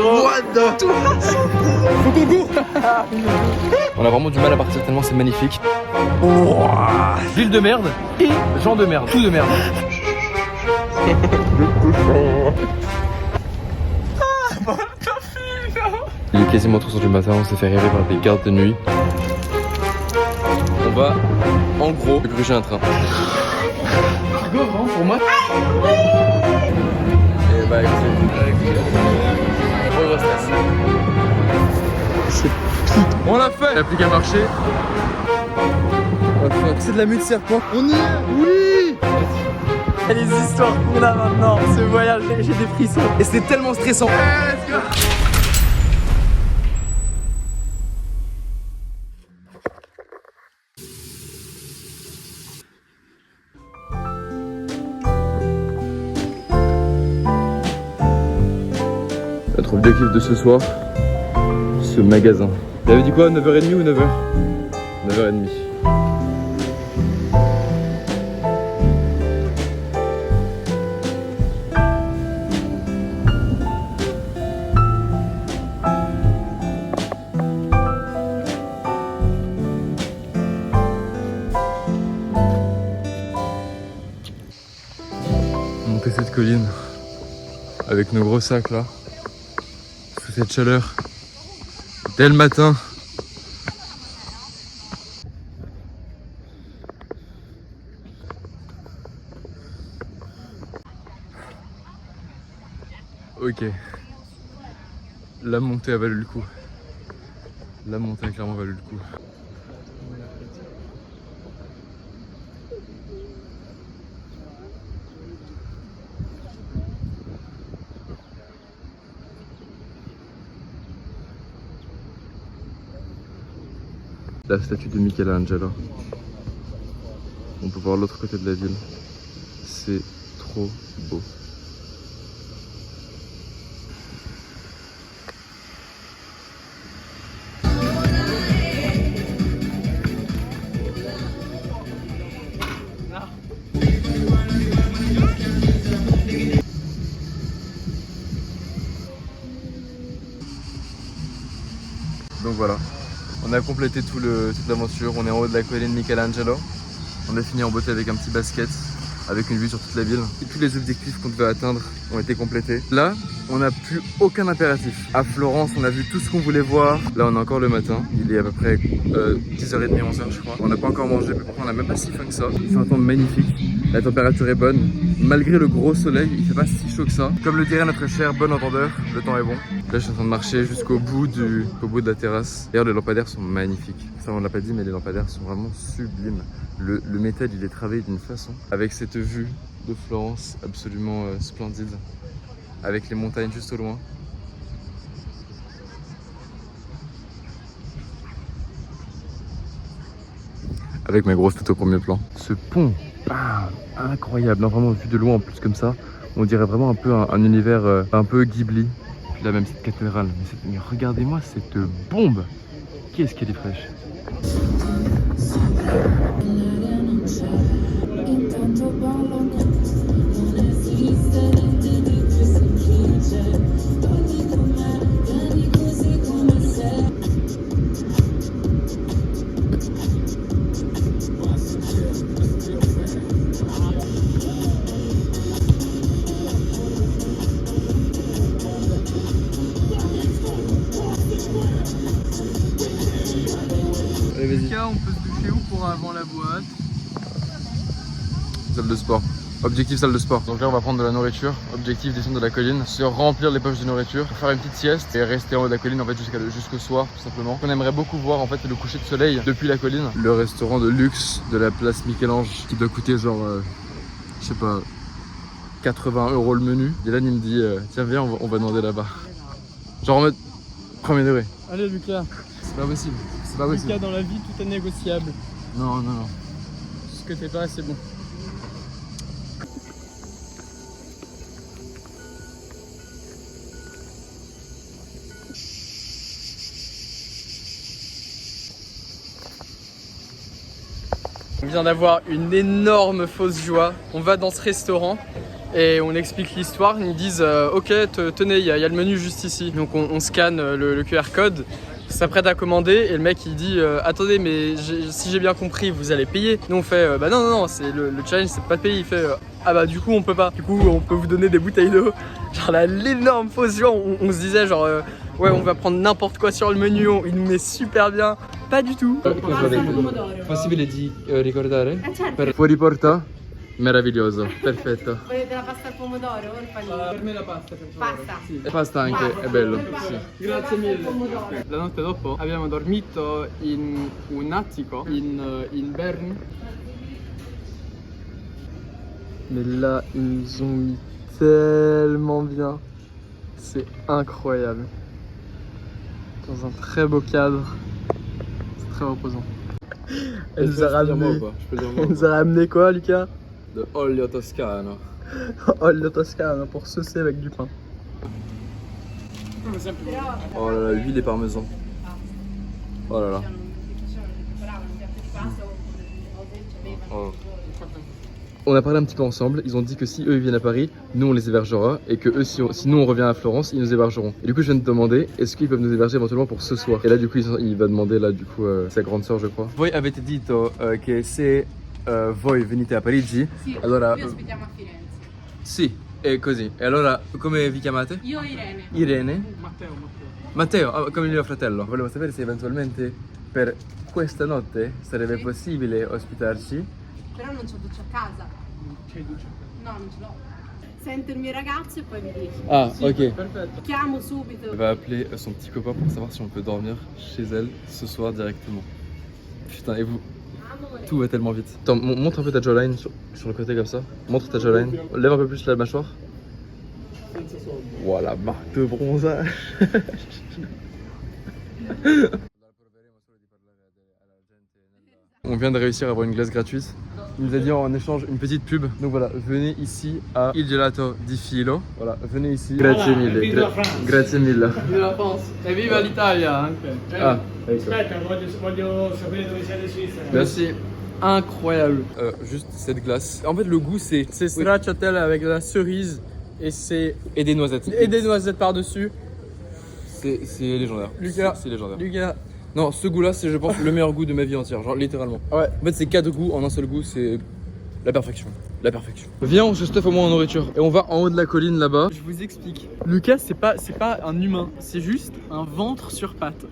gros. What the... On a vraiment du mal à partir tellement c'est magnifique. Ville de merde et gens de merde, tout de merde. Il est quasiment 3h du matin, on s'est fait rêver par des gardes de nuit. On va en gros gruger un train. Go, vraiment pour moi. Et bah écoutez, gros stress. On l'a fait. Il n'y a plus qu'à marcher. C'est de la mue de serpent. On y est. Oui. Et les histoires qu'on a maintenant, ce voyage, j'ai des frissons. Et c'était tellement stressant. Let's go. Notre objectif de ce soir, ce magasin. T'avais dit quoi, 9h30 ou 9h? 9h30. Monter cette colline avec nos gros sacs là, sous cette chaleur, dès le matin. Ok, la montée a valu le coup. La montée a clairement valu le coup. La statue de Michelangelo. On peut voir l'autre côté de la ville. C'est trop beau. Donc voilà, on a complété toute l'aventure, on est en haut de la colline Michelangelo. On a fini en beauté avec un petit basket, avec une vue sur toute la ville. Et tous les objectifs qu'on devait atteindre ont été complétés. Là, on n'a plus aucun impératif. À Florence, on a vu tout ce qu'on voulait voir. Là, on est encore le matin. Il est à peu près 10h30, 11h je crois. On n'a pas encore mangé, mais pourtant on n'a même pas si faim que ça. Il fait un temps magnifique. La température est bonne. Malgré le gros soleil, il fait pas si chaud que ça. Comme le dirait notre cher bon entendeur, le temps est bon. Là, je suis en train de marcher jusqu'au bout de la terrasse. D'ailleurs, les lampadaires sont magnifiques. Ça, on l'a pas dit, mais les lampadaires sont vraiment sublimes. Le métal, il est travaillé d'une façon. Avec cette vue de Florence absolument splendide. Avec les montagnes juste au loin. Avec ma grosse tête au premier plan. Ce pont, incroyable, non, vraiment vu de loin en plus comme ça. On dirait vraiment un peu un univers un peu Ghibli. Puis là même cette cathédrale. Mais regardez-moi cette bombe. Qu'est-ce qu'elle est fraîche. On peut se toucher où pour avant la boîte? Salle de sport. Objectif salle de sport. Donc là on va prendre de la nourriture. Objectif descendre de la colline, se remplir les poches de nourriture, faire une petite sieste et rester en haut de la colline en fait jusqu'au soir tout simplement. On aimerait beaucoup voir en fait le coucher de soleil depuis la colline. Le restaurant de luxe de la place Michel-Ange qui doit coûter genre je sais pas 80 € le menu. Dylan il me dit tiens viens on va demander là-bas. Genre en mode premier degré. Allez Lucas. C'est pas possible. C'est pas possible. Lucas, dans la vie tout est négociable. Non, non, non. Ce que t'es pas, c'est bon. On vient d'avoir une énorme fausse joie. On va dans ce restaurant et on explique l'histoire. Ils nous disent ok, tenez, il y a le menu juste ici. Donc on scanne le QR code, s'apprête à commander et le mec il dit attendez, mais si j'ai bien compris, vous allez payer. Nous on fait bah non, c'est le challenge, c'est pas de payer. Il fait ah bah du coup on peut pas. Du coup on peut vous donner des bouteilles d'eau. Genre là, l'énorme fausse joie, on se disait genre ouais, on va prendre n'importe quoi sur le menu, il nous met super bien. Pas du tout. Possibile di ricordare? Fuori porta? Meraviglioso, perfetto. Volete la pasta al pomodoro o il panino? Per me la pasta. Pasta. E pasta anche, è bello. Sì. Grazie mille. La notte dopo abbiamo dormito in un attico in Berne. Mais là, ils nous ont mis tellement bien. C'est incroyable. Dans un très beau cadre. C'est très reposant. Elle nous a ramené quoi, Lucas? De olio toscano. Olio toscano pour saucer avec du pain. Oh là là, l'huile et parmesan. Oh là là. Oh. On a parlé un petit peu ensemble, ils ont dit que si eux ils viennent à Paris, nous on les hébergera et que eux si nous on revient à Florence, ils nous hébergeront. Et du coup je viens de demander, est-ce qu'ils peuvent nous héberger éventuellement pour ce soir? Et là du coup il va demander là du coup sa grande sœur je crois. Voi avete detto che se voi venite a Parigi, Sì, allora qui ospitiamo a Firenze. sì, è così. E allora come vi chiamate? Io Irene. Irene? Matteo. Matteo, come il mio fratello. Volevo sapere se eventualmente per questa notte sarebbe Sì. possibile ospitarci. Però non c'ho doccia a casa. C'è duce. No, non ce l'ho. Sento il mio ragazzo e poi vi dico. Ah, ok. Perfetto. Chiamo subito. Elle va appeler son petit copain pour savoir si on peut dormir chez elle ce soir directement. Putain, et vous, Amore. tout va tellement vite. Attends, montre un peu ta jawline sur le côté comme ça. Montre ta jawline. Lève un peu plus la mâchoire. Voilà, marque de bronzage. On vient de réussir à avoir une glace gratuite. Il nous a dit en échange une petite pub. Donc voilà, venez ici à Il Gelato di Filo. Voilà, venez ici. Grazie mille. Grazie mille. Vive la France. E viva l'Italia anche. Ah, ecco. Aspetta, voglio sapere dove siete Svizzera. Merci. Incroyable. Juste cette glace. En fait, le goût, c'est Stracciatelle avec de la cerise et c'est et des noisettes. et des noisettes par-dessus. C'est légendaire. Lucas. C'est légendaire. Lucas. Non, ce goût-là, c'est, je pense, le meilleur goût de ma vie entière. Genre, littéralement. Ouais. En fait, c'est 4 goûts en un seul goût, c'est la perfection. La perfection. Viens, on se stuff au moins en nourriture. Et on va en haut de la colline là-bas. Je vous explique. Lucas, c'est pas un humain, c'est juste un ventre sur pattes.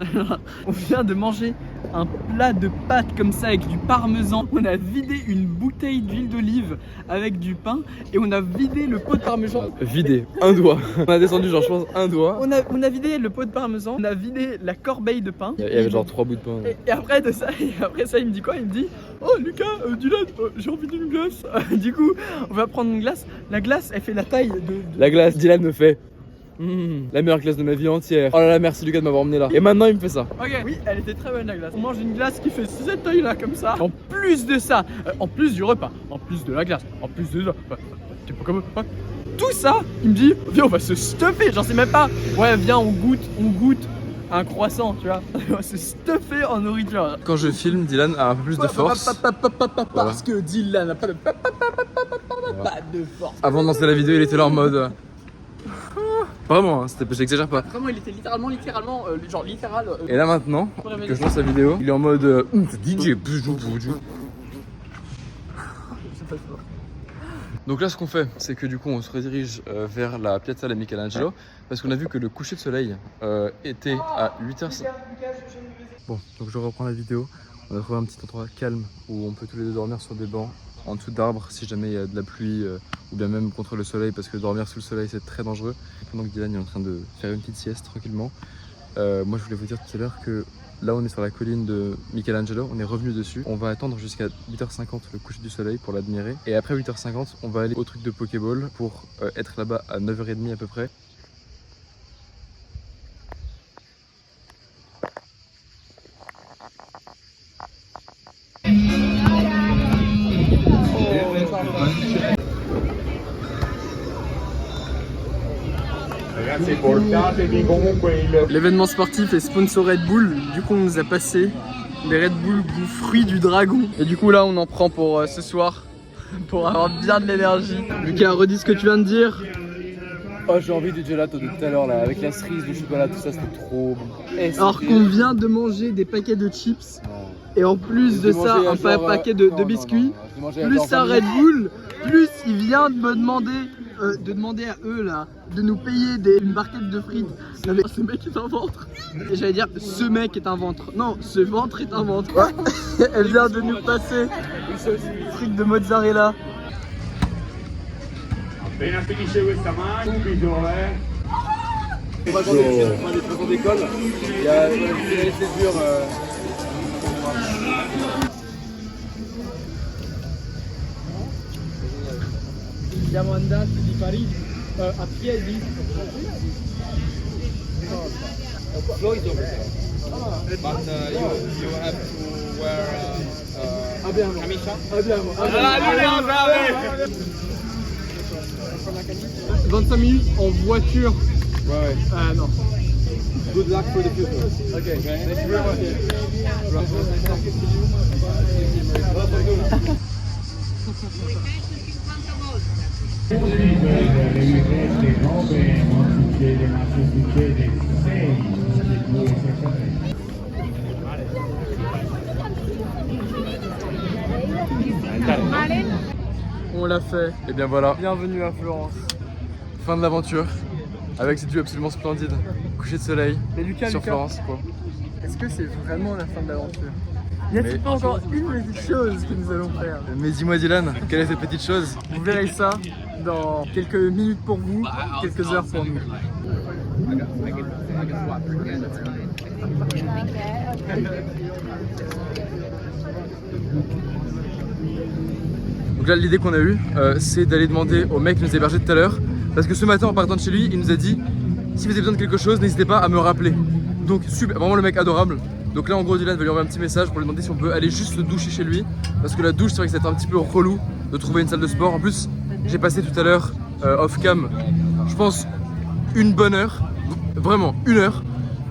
On vient de manger un plat de pâtes comme ça avec du parmesan. On a vidé une bouteille d'huile d'olive avec du pain et on a vidé le pot de parmesan. Vidé, un doigt. On a descendu, genre, je pense, un doigt. On a vidé le pot de parmesan, on a vidé la corbeille de pain. Il y avait genre 3 bouts de pain. Et après ça, il me dit quoi? Il me dit oh Lucas, Dylan, j'ai envie d'une glace. Du coup, on va prendre une glace. La glace, elle fait la taille de... La glace, Dylan me fait. La meilleure glace de ma vie entière. Oh là là, merci Lucas de m'avoir emmené là. Et maintenant, il me fait ça. Ok, oui, elle était très bonne la glace. On mange une glace qui fait cette taille là comme ça. En plus de ça, en plus du repas, en plus de la glace, en plus de ça, tu peux comme tout ça, il me dit viens on va se stuffer. J'en sais même pas. Ouais, viens on goûte un croissant, tu vois. On va se stuffer en nourriture. Quand je filme, Dylan a un peu plus de force. Parce que Dylan n'a pas de force. Avant de lancer la vidéo, il était là en mode. Vraiment, hein, j'exagère pas. Vraiment, il était littéralement, genre littéral. Et là maintenant que je lance la vidéo, il est en mode DJ. Donc là ce qu'on fait, c'est que du coup on se redirige vers la Piazza de Michelangelo parce qu'on a vu que le coucher de soleil était à 8h. Bon, donc je reprends la vidéo. On a trouvé un petit endroit calme où on peut tous les deux dormir sur des bancs en dessous d'arbres si jamais il y a de la pluie ou bien même contre le soleil parce que dormir sous le soleil c'est très dangereux. Pendant que Dylan est en train de faire une petite sieste tranquillement. Moi je voulais vous dire tout à l'heure que là on est sur la colline de Michelangelo, on est revenu dessus. On va attendre jusqu'à 8h50 le coucher du soleil pour l'admirer. Et après 8h50 on va aller au truc de Pokéball pour être là-bas à 9h30 à peu près. L'événement sportif est sponsor Red Bull, du coup on nous a passé des Red Bull goût fruits du dragon. Et du coup là on en prend pour ce soir. pour avoir bien de l'énergie. Lucas, redis ce que tu viens de dire. Oh, j'ai envie du gelato de tout à l'heure là, avec la cerise, le chocolat, tout ça, c'était trop bon. Alors qu'on vient de manger des paquets de chips et en plus de ça un paquet de biscuits, plus ça Red Bull, plus il vient de me demander à eux là de nous payer une barquette de frites. Non mais ce mec est un ventre. Et j'allais dire ce mec est un ventre. Non, ce ventre est un ventre. Elle vient de nous passer frites de mozzarella. Appena finisce questa mano, subito, On va dans des présents d'école, il y a les césures. Siamo andati di Parigi a piedi. Floyd over there. But you have to wear camicia. Abbiamo 25 minutes en voiture. Ouais. Ah non. Good luck for the future. Okay. Thank you very On l'a fait. Et bien voilà, Bienvenue à Florence. fin de l'aventure. Avec cette vue absolument splendide. Coucher de soleil Mais Lucas, sur Florence quoi. Est-ce que c'est vraiment la fin de l'aventure? Y a-t-il Mais- pas encore une petite chose que nous allons faire? Mais dis-moi Dylan, quelle est cette petite chose? Vous verrez ça dans quelques minutes pour vous, quelques heures pour nous. Donc là l'idée qu'on a eue, c'est d'aller demander au mec qui nous hébergeait tout à l'heure. Parce que ce matin en partant de chez lui, il nous a dit si vous avez besoin de quelque chose, n'hésitez pas à me rappeler. Donc super, vraiment le mec adorable. Donc là en gros Dylan va lui envoyer un petit message pour lui demander si on peut aller juste se doucher chez lui. Parce que la douche c'est vrai que c'est un petit peu relou de trouver une salle de sport. En plus j'ai passé tout à l'heure off cam, je pense une bonne heure, vraiment une heure,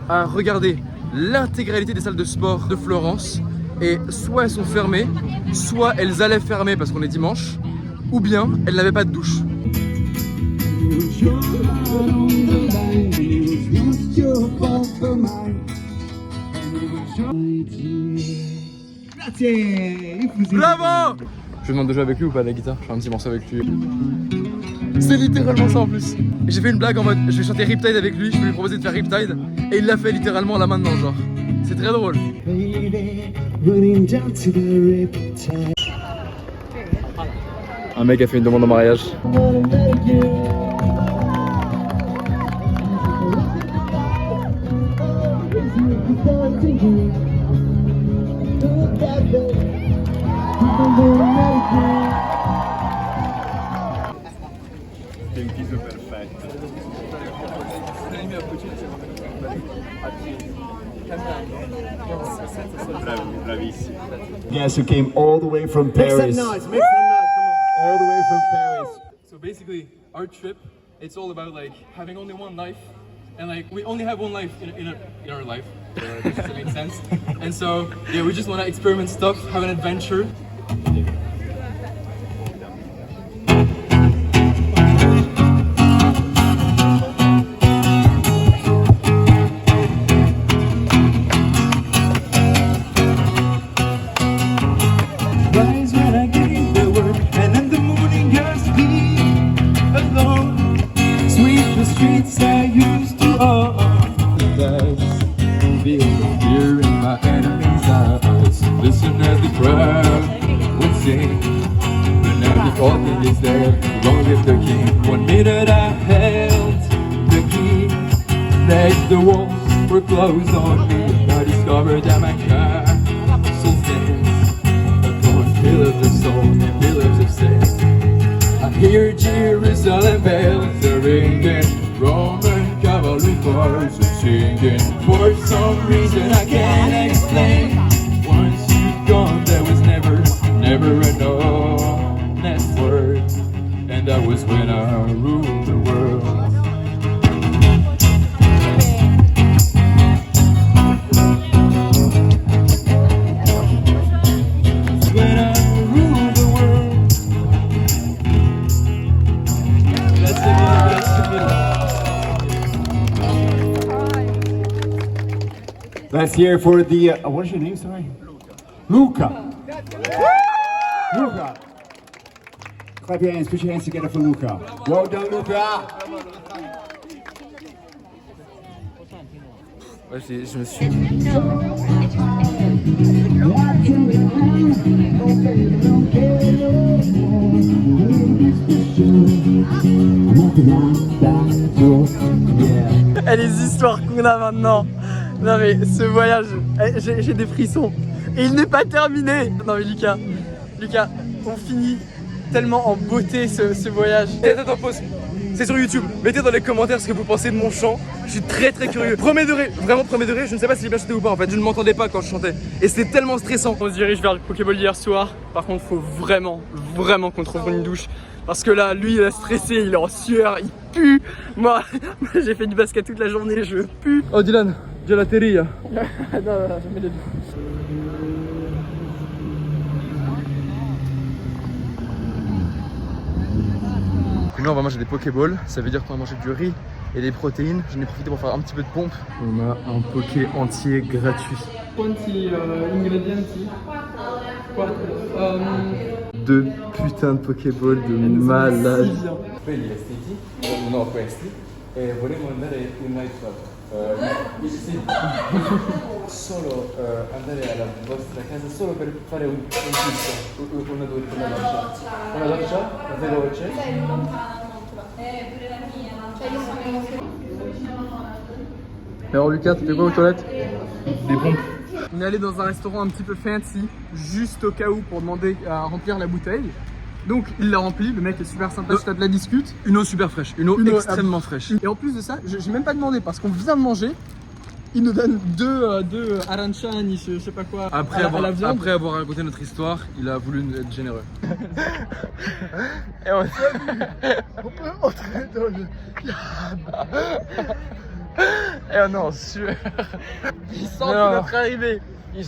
à regarder l'intégralité des salles de sport de Florence. Et soit elles sont fermées, soit elles allaient fermer parce qu'on est dimanche, ou bien elles n'avaient pas de douche. Bravo! Je lui demande de jouer avec lui ou pas à la guitare, je fais un petit morceau avec lui. C'est littéralement ça en plus. J'ai fait une blague en mode je vais chanter Riptide avec lui, je vais lui proposer de faire Riptide et il l'a fait littéralement là maintenant genre. C'est très drôle. Un mec a fait une demande en mariage. Yes, who came all the way from Paris. All the way from Paris. So basically, our trip, it's all about like having only one life, and like we only have one life in our life. This doesn't make sense. And so yeah, we just want to experiment stuff, have an adventure. Rise when I gave the word, and then the morning just be alone. Sweep the streets I used to own. Feel fear in my enemy's eyes. Listen as the crowd would sing. But now the orphan is dead, long live the king. 1 minute I held the key. Next the walls were closed on me. I discovered that my castle stands upon pillars of stone and pillars of sand. I hear Jerusalem bells are ringing, Roman cavalry cars are singing. For some reason I can't explain. Once you've gone, there was never an honest word. And that was when I ruled the world. When I ruled the world. Let's hear for the, what's your name, sorry? Luca. Luca. Clap your hands, put your hands together for Luca. Well done, Luca. Ouais, je me suis... Et les histoires qu'on a maintenant. Non mais ce voyage, j'ai des frissons. Et il n'est pas terminé. Non mais Lucas, on finit tellement en beauté ce voyage. Attends, pause. C'est sur YouTube. Mettez dans les commentaires ce que vous pensez de mon chant. Je suis très curieux. Premier degré, vraiment premier degré. Je ne sais pas si j'ai bien chanté ou pas en fait. Je ne m'entendais pas quand je chantais. Et c'était tellement stressant. On se dirige vers le Pokéball d'hier soir. Par contre, faut vraiment qu'on trouve une douche. Parce que là, lui, il a stressé, il est en sueur, il pue. Moi j'ai fait du basket toute la journée, je pue. Oh Dylan, gelateria. Non, jamais les deux. Nous on va manger des Pokéballs, ça veut dire qu'on va manger du riz et des protéines. J'en ai profité pour faire un petit peu de pompe. On a un Poké entier gratuit. Quanti ingredienti? 2 putains de Pokéballs de malade. Quelli vestiti, no questi, e volevo andare un night club. Sì, solo andare alla vostra casa solo per fare un pizza, una doccia. Una doccia veloce. Sei lontana molto. Pure la mia. Cioè io sono... Alors Lucas, tu fais quoi aux toilettes? Des pompes. On est allé dans un restaurant un petit peu fancy, juste au cas où pour demander à remplir la bouteille. Donc il l'a rempli, le mec est super sympa, je tape la discute. Une eau super fraîche, une eau extrêmement fraîche. Et en plus de ça, j'ai même pas demandé parce qu'on vient de manger. Il nous donne deux aranciani, je sais pas quoi, Après avoir raconté notre histoire, il a voulu être généreux. Et on peut entrer dans le... Et on est en sueur. Ils sentent notre arrivée.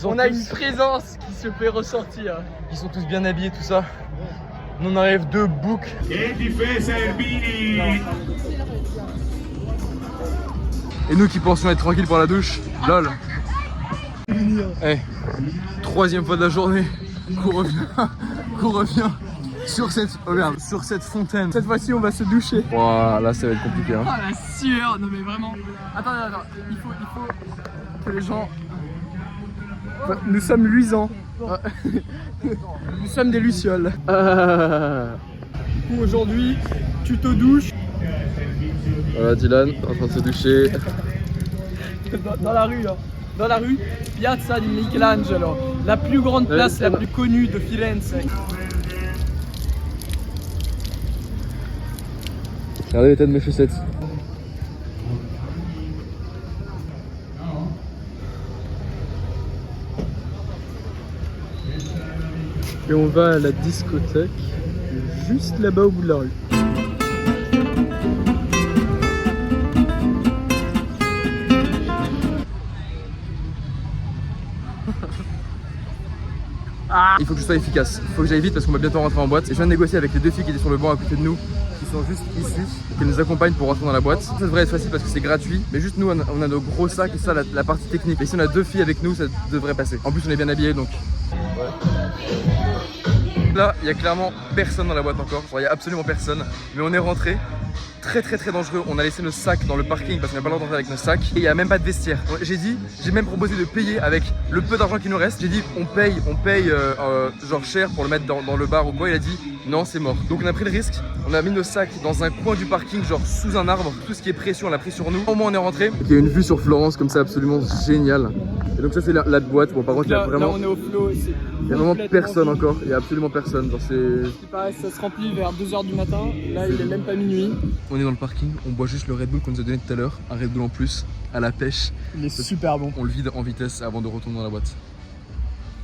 On a une présence qui se fait ressortir. Ils sont tous bien habillés, tout ça. Nous on arrive de bouc. E difesa Erbini. Et nous qui pensions être tranquilles pour la douche, lol. Eh, 3e fois de la journée qu'on revient sur cette fontaine. Cette fois-ci, on va se doucher. Wow, là ça va être compliqué hein. Oh la sueur, non mais vraiment. Attends, il faut que les gens... Enfin, nous sommes luisants. Nous sommes des lucioles. Du coup aujourd'hui, tuto douche. Voilà Dylan en train de se doucher. Dans la rue, hein. Dans la rue, Piazza di Michelangelo, la plus grande place, la plus connue de Firenze. Regardez l'état de mes chaussettes. Et on va à la discothèque, juste là-bas au bout de la rue. Il faut que je sois efficace, il faut que j'aille vite parce qu'on va bientôt rentrer en boîte. Et je viens de négocier avec les 2 filles qui étaient sur le banc à côté de nous, qui sont juste ici, et qui nous accompagnent pour rentrer dans la boîte. Ça devrait être facile parce que c'est gratuit, mais juste nous on a nos gros sacs et ça la partie technique. Et si on a 2 filles avec nous, ça devrait passer. En plus on est bien habillés donc... Là, il y a clairement personne dans la boîte encore, il y a absolument personne, mais on est rentré. Très dangereux, on a laissé nos sacs dans le parking parce qu'on n'a pas le droit d'entrer avec nos sacs et il n'y a même pas de vestiaire. J'ai même proposé de payer avec le peu d'argent qui nous reste. J'ai dit on paye genre cher pour le mettre dans le bar ou quoi. Il a dit non c'est mort. Donc on a pris le risque, on a mis nos sacs dans un coin du parking genre sous un arbre. Tout ce qui est précieux on l'a pris sur nous. Au moins on est rentré. Il y a une vue sur Florence comme ça absolument géniale. Et donc ça c'est la boîte. Bon par contre là, il y a vraiment... Là on est au flot. Il y a vraiment personne encore, il y a absolument personne. Genre c'est... Il paraît que ça se remplit vers 2h du matin, là il est même pas minuit. On est dans le parking, on boit juste le Red Bull qu'on nous a donné tout à l'heure, un Red Bull en plus, à la pêche. Il est super bon. On le vide en vitesse avant de retourner dans la boîte.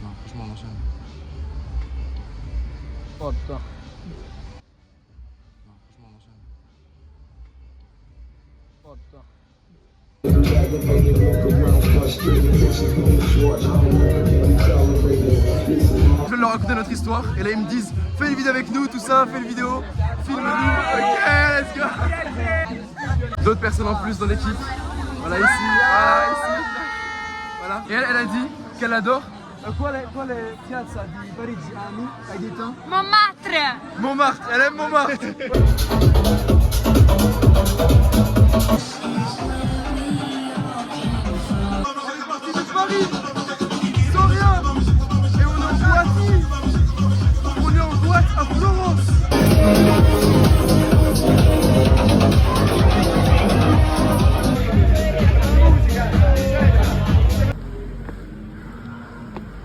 Non, franchement on enchaîne. Oh putain. Non, franchement on enchaîne. Oh putain. Je vais leur raconter notre histoire et là ils me disent fais une vidéo avec nous, tout ça, fais une vidéo, filme-nous, ok let's go. D'autres personnes en plus dans l'équipe. Voilà ici, voilà voilà. Et elle a dit qu'elle adore. Quelle piazza di Parigi ami? Hai detto? Montmartre. Montmartre, elle aime Montmartre. Paris, sans rien. Et on est en boîte. On est en boîte à Florence.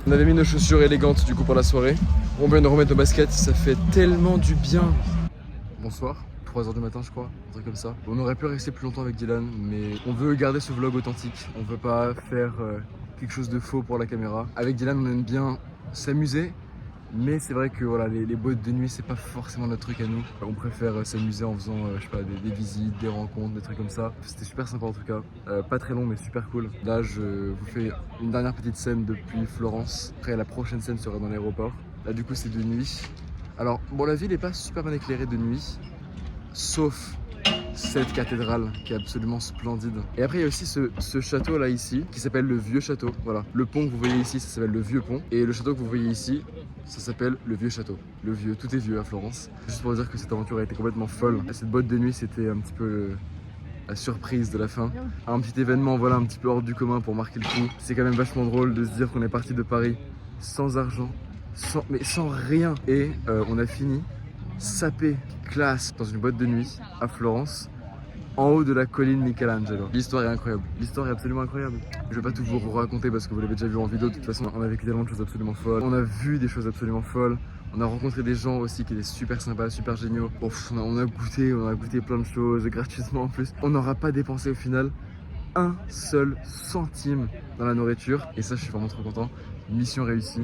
On avait mis nos chaussures élégantes du coup pour la soirée. On vient de remettre nos baskets, ça fait tellement du bien. Bonsoir, 3h du matin je crois, un truc comme ça. On aurait pu rester plus longtemps avec Dylan, mais on veut garder ce vlog authentique. On veut pas faire quelque chose de faux pour la caméra. Avec Dylan on aime bien s'amuser, mais c'est vrai que voilà, les boîtes de nuit c'est pas forcément notre truc à nous. On préfère s'amuser en faisant je sais pas, des visites, des rencontres, des trucs comme ça. C'était super sympa en tout cas, pas très long mais super cool. Là je vous fais une dernière petite scène depuis Florence. Après la prochaine scène sera dans l'aéroport. Là du coup c'est de nuit. Alors bon, la ville est pas super bien éclairée de nuit, sauf cette cathédrale qui est absolument splendide. Et après il y a aussi ce château là ici qui s'appelle le Vieux Château. Voilà, le pont que vous voyez ici ça s'appelle le Vieux Pont, et le château que vous voyez ici ça s'appelle le Vieux Château. Le vieux, tout est vieux à Florence. Juste pour dire que cette aventure a été complètement folle. Cette boîte de nuit c'était un petit peu la surprise de la fin. Un petit événement voilà un petit peu hors du commun pour marquer le coup. C'est quand même vachement drôle de se dire qu'on est parti de Paris sans argent, sans rien, et on a fini sapé classe dans une boîte de nuit à Florence, en haut de la colline Michelangelo. L'histoire est incroyable, l'histoire est absolument incroyable. Je vais pas tout vous raconter parce que vous l'avez déjà vu en vidéo. De toute façon on a vécu tellement de choses absolument folles, on a vu des choses absolument folles, on a rencontré des gens aussi qui étaient super sympas, super géniaux. On a goûté plein de choses gratuitement en plus. On n'aura pas dépensé au final un seul centime dans la nourriture, et ça je suis vraiment trop content. Mission réussie.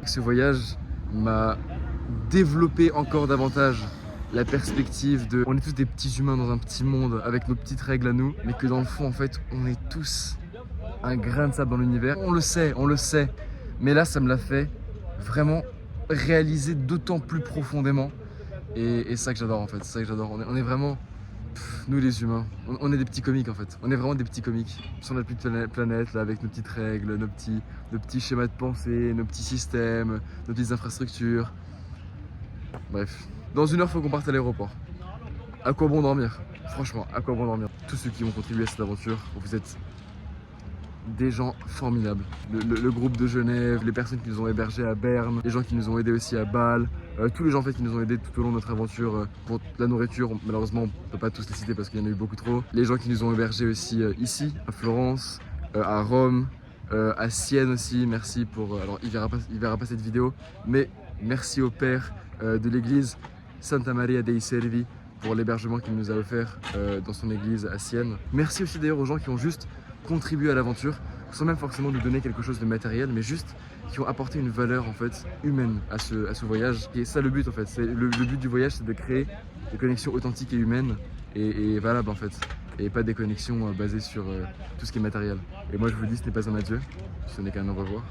Ce voyage m'a développé encore davantage la perspective de on est tous des petits humains dans un petit monde avec nos petites règles à nous, mais que dans le fond en fait on est tous un grain de sable dans l'univers. On le sait, mais là ça me l'a fait vraiment réaliser d'autant plus profondément, et ça que j'adore en fait, c'est ça que j'adore. On est vraiment nous les humains, on est des petits comiques en fait, on est vraiment des petits comiques sur notre petite planète là, avec nos petites règles, nos petits schémas de pensée, nos petits systèmes, nos petites infrastructures. Bref, dans 1 heure faut qu'on parte à l'aéroport. À quoi bon dormir? Franchement, à quoi bon dormir? Tous ceux qui ont contribué à cette aventure, vous êtes des gens formidables. Le groupe de Genève, les personnes qui nous ont hébergés à Berne, les gens qui nous ont aidés aussi à Bâle, tous les gens en fait qui nous ont aidés tout au long de notre aventure pour la nourriture. Malheureusement on peut pas tous les citer parce qu'il y en a eu beaucoup trop. Les gens qui nous ont hébergés aussi ici, à Florence, à Rome, à Sienne aussi. Merci pour... alors il verra pas cette vidéo, mais merci au père de l'église Santa Maria dei Servi pour l'hébergement qu'il nous a offert dans son église à Sienne. Merci aussi d'ailleurs aux gens qui ont juste contribué à l'aventure, sans même forcément nous donner quelque chose de matériel, mais juste qui ont apporté une valeur en fait humaine à ce voyage. Et ça le but en fait, le but du voyage c'est de créer des connexions authentiques et humaines et valables en fait, et pas des connexions basées sur tout ce qui est matériel. Et moi je vous dis, ce n'est pas un adieu, ce n'est qu'un au revoir.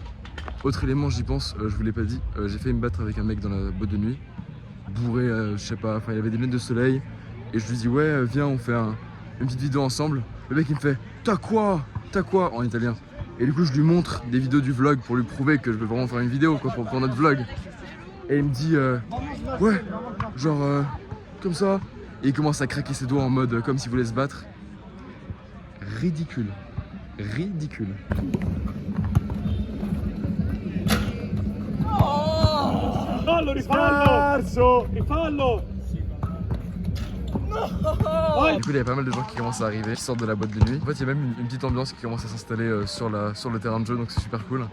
Autre élément, j'y pense, je vous l'ai pas dit, j'ai failli me battre avec un mec dans la boîte de nuit, bourré, je sais pas, enfin il avait des lunettes de soleil, et je lui dis ouais viens on fait une petite vidéo ensemble. Le mec il me fait t'as quoi en italien, et du coup je lui montre des vidéos du vlog pour lui prouver que je veux vraiment faire une vidéo quoi, pour notre vlog, et il me dit ouais genre comme ça, et il commence à craquer ses doigts en mode comme s'il voulait se battre. Ridicule. Rifallo! Du coup il y a pas mal de gens qui commencent à arriver, qui sortent de la boîte de nuit. En fait il y a même une petite ambiance qui commence à s'installer sur le terrain de jeu, donc c'est super cool.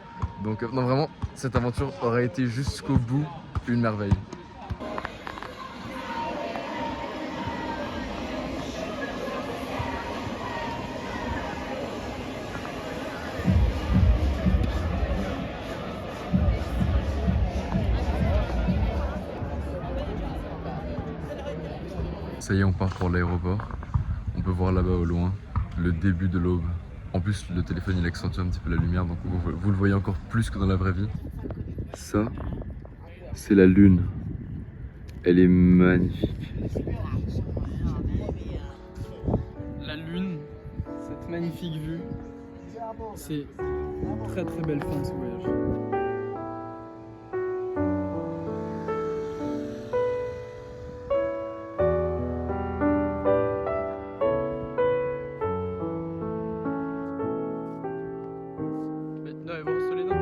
Donc non vraiment, cette aventure aurait été jusqu'au bout une merveille. Ça y est, on part pour l'aéroport. On peut voir là-bas au loin le début de l'aube. En plus, le téléphone il accentue un petit peu la lumière, donc vous le voyez encore plus que dans la vraie vie. Ça, c'est la lune. Elle est magnifique. La lune, cette magnifique vue, c'est très très belle fin de ce voyage. No, vamos Solena.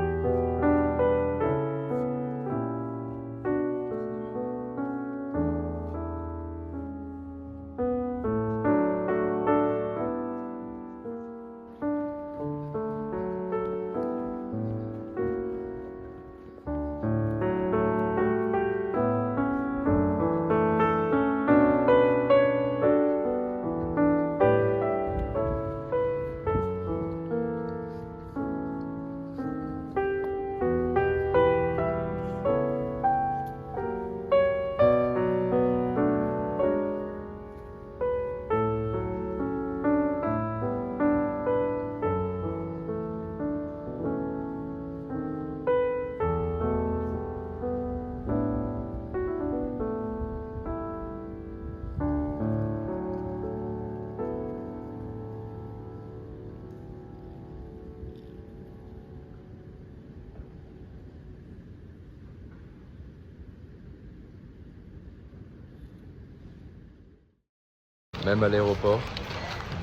Même à l'aéroport,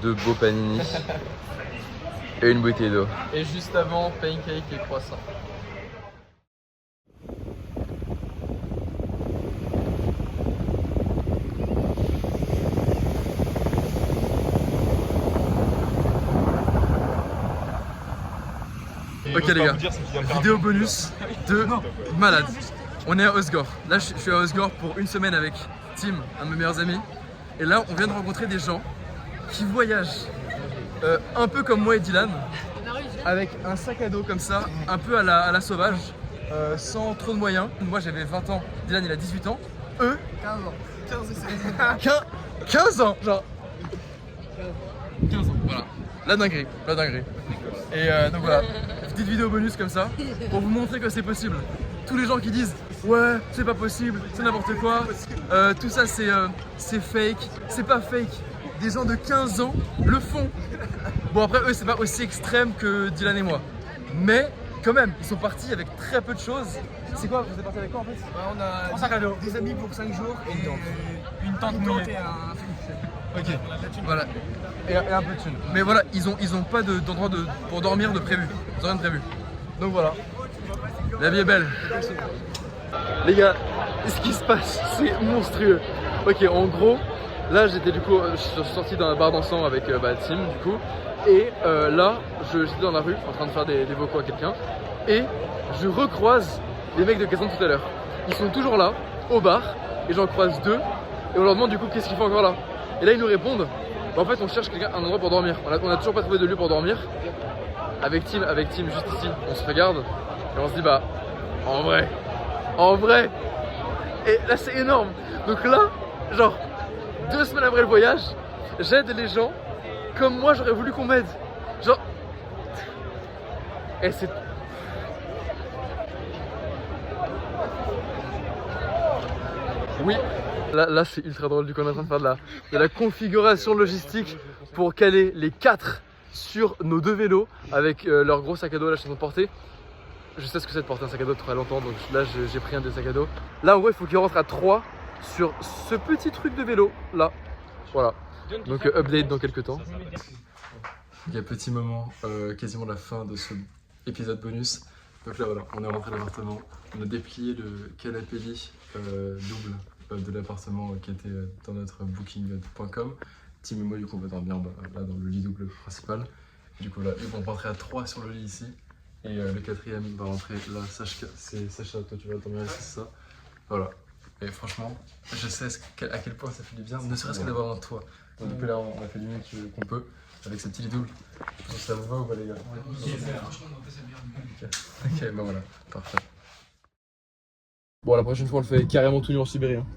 2 beaux panini et une bouteille d'eau. Et juste avant, pancake et croissant. Ok les gars, vidéo bonus de malade. On est à Osgore. Là je suis à Osgore pour une semaine avec Tim, un de mes meilleurs amis. Et là on vient de rencontrer des gens qui voyagent un peu comme moi et Dylan, avec un sac à dos comme ça, un peu à la sauvage, sans trop de moyens. Moi j'avais 20 ans, Dylan il a 18 ans. Eux 15 ans. 15 ans genre 15 ans, voilà. La dinguerie. Et donc voilà, petite vidéo bonus comme ça, pour vous montrer que c'est possible. Tous les gens qui disent ouais c'est pas possible, c'est n'importe quoi, tout ça c'est fake, c'est pas fake. Des gens de 15 ans le font. Bon après eux c'est pas aussi extrême que Dylan et moi, mais quand même ils sont partis avec très peu de choses. C'est quoi, vous êtes partis avec quoi en fait? On a sac à dos. des amis pour 5 jours et Une tente mouillée. et un Ok, voilà. Et un peu de thune. Mais voilà, ils ont pas d'endroit pour dormir de prévu. Ils ont rien de prévu. Donc voilà. La vie est belle. Les gars, ce qui se passe, c'est monstrueux. Ok, en gros, là j'étais du coup, je suis sorti dans un bar dansant avec Tim du coup. Et là, j'étais dans la rue en train de faire des vocaux à quelqu'un. Et je recroise les mecs de Kazan tout à l'heure. Ils sont toujours là, au bar, et j'en croise 2. Et on leur demande du coup qu'est-ce qu'ils font encore là. Et là ils nous répondent, bah, en fait on cherche un endroit pour dormir. On a toujours pas trouvé de lieu pour dormir. Avec Tim juste ici, on se regarde et on se dit bah en vrai. Et là c'est énorme. Donc là, genre 2 semaines après le voyage, j'aide les gens comme moi j'aurais voulu qu'on m'aide. Genre et c'est oui. Là c'est ultra drôle, du coup on est en train de faire de la configuration logistique pour caler les 4 sur nos 2 vélos avec leur gros sac à dos, là je suis en train de porter. Je sais ce que c'est de porter un sac à dos très longtemps, donc là j'ai pris un des sacs à dos. Là en gros il faut qu'ils rentrent à 3 sur ce petit truc de vélo là, voilà. Donc update dans quelques temps. Il y a petit moment, quasiment la fin de ce épisode bonus. Donc là voilà, on est rentré à l'appartement, on a déplié le canapé lit double de l'appartement qui était dans notre booking.com. Tim et moi du coup on va dormir là dans le lit double principal. Du coup là ils vont rentrer à 3 sur le lit ici. Et le 4e va rentrer là, c'est Sacha, toi tu vas dormir ici, c'est ça. Voilà. Et franchement, je sais à quel point ça fait du bien, ne serait-ce que d'avoir un toit. Donc depuis là on a fait du mieux qu'on peut avec ce petit lit double. Ça vous va ou pas les gars? Ok, bah voilà, parfait. Bon la prochaine fois on le fait carrément tout nu en Sibérie. Hein.